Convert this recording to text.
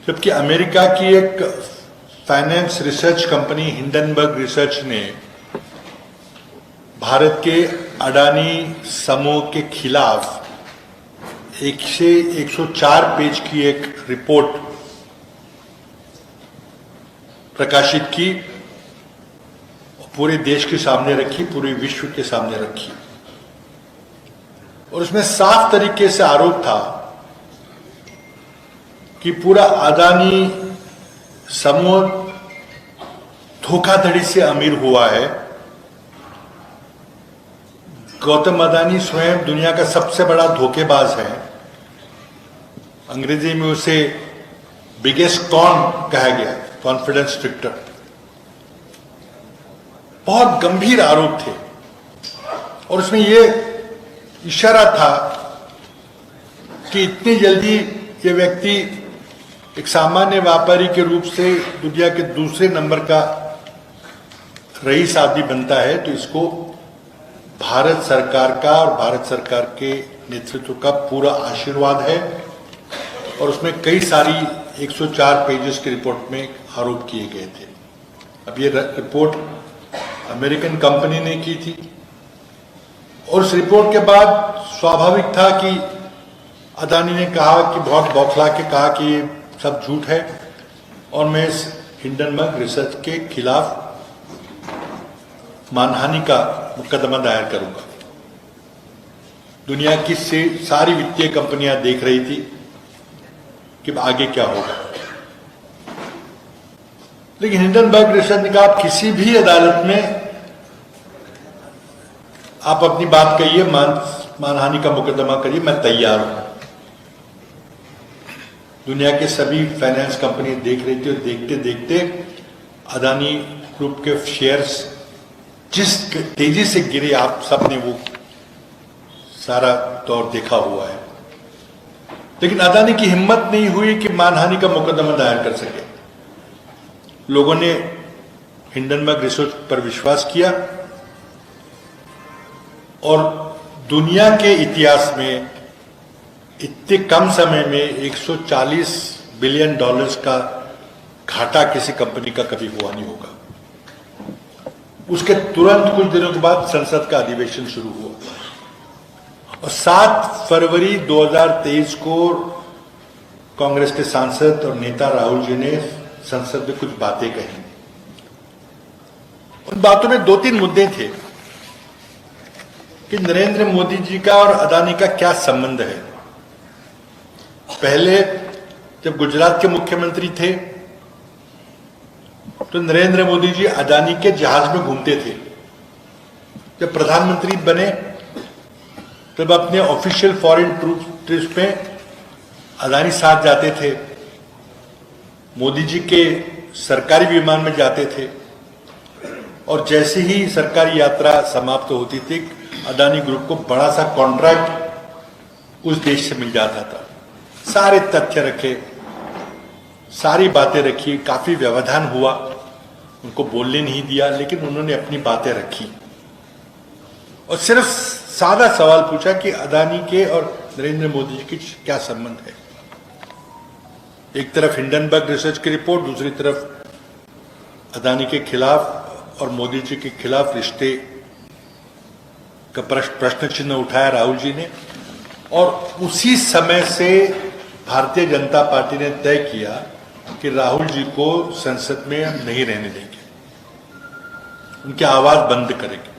जबकि अमेरिका की एक finance research company Hindenburg research ने भारत के अडानी समूह के खिलाफ 104 पेज की एक रिपोर्ट प्रकाशित की, पूरे देश के सामने रखी, पूरे विश्व के सामने रखी, और उसमें साफ तरीके से आरोप था कि पूरा अडानी समूह धोखाधड़ी से अमीर हुआ है। गौतम अडानी स्वयं दुनिया का सबसे बड़ा धोखेबाज है। अंग्रेजी में उसे बिगेस्ट कॉन कहा गया, कॉन्फिडेंस ट्रिक्टर। बहुत गंभीर आरोप थे और उसमें यह इशारा था कि इतनी जल्दी ये व्यक्ति एक सामान्य व्यापारी के रूप से दुनिया के दूसरे नंबर का रईस आदमी बनता है, तो इसको भारत सरकार का और भारत सरकार के नेतृत्व का पूरा आशीर्वाद है। और उसमें कई सारी 104 पेजेस की रिपोर्ट में आरोप किए गए थे। अब ये रिपोर्ट अमेरिकन कंपनी ने की थी और उस रिपोर्ट के बाद स्वाभाविक था कि अडानी ने कहा कि बहुत बौखला के कहा कि ये सब झूठ है और मैं इस हिंडनबर्ग रिसर्च के खिलाफ मानहानि का मुकदमा दायर करूंगा। दुनिया की सारी वित्तीय कंपनियां देख रही थी कि आगे क्या होगा, लेकिन हिंडनबर्ग रिसर्च ने कहा आप किसी भी अदालत में आप अपनी बात कहिए, मानहानि का मुकदमा करिए, मैं तैयार हूं। दुनिया के सभी फाइनेंस कंपनी देख रही थी और देखते देखते अडानी ग्रुप के शेयर्स जिस तेजी से गिरे, आप सबने वो सारा दौर देखा हुआ है। लेकिन अडानी की हिम्मत नहीं हुई कि मानहानि का मुकदमा दायर कर सके। लोगों ने हिंडनबर्ग रिसर्च पर विश्वास किया और दुनिया के इतिहास में इतने कम समय में 140 बिलियन डॉलर्स का घाटा किसी कंपनी का कभी हुआ नहीं होगा। उसके तुरंत कुछ दिनों के बाद संसद का अधिवेशन शुरू हुआ और 7 फरवरी 2023 को कांग्रेस के सांसद और नेता राहुल जी ने संसद में कुछ बातें कही। उन बातों में 2-3 मुद्दे थे कि नरेंद्र मोदी जी का और अडानी का क्या संबंध है। पहले जब गुजरात के मुख्यमंत्री थे तो नरेंद्र मोदी जी अडानी के जहाज में घूमते थे। जब प्रधानमंत्री बने तब अपने ऑफिशियल फॉरेन ट्रिप्स में अडानी साथ जाते थे, मोदी जी के सरकारी विमान में जाते थे और जैसे ही सरकारी यात्रा समाप्त होती थी अडानी ग्रुप को बड़ा सा कॉन्ट्रैक्ट उस देश से मिल जाता था। सारे तथ्य रखे, सारी बातें रखी, काफी व्यवधान हुआ, उनको बोलने नहीं दिया, लेकिन उन्होंने अपनी बातें रखी और सिर्फ सादा सवाल पूछा कि अडानी के और नरेंद्र मोदी जी के क्या संबंध है। एक तरफ हिंडनबर्ग रिसर्च की रिपोर्ट, दूसरी तरफ अडानी के खिलाफ और मोदी जी के खिलाफ रिश्ते का प्रश्न चिन्ह उठाया राहुल जी ने। और उसी समय से भारतीय जनता पार्टी ने तय किया कि राहुल जी को संसद में नहीं रहने देंगे, उनकी आवाज बंद करेंगे।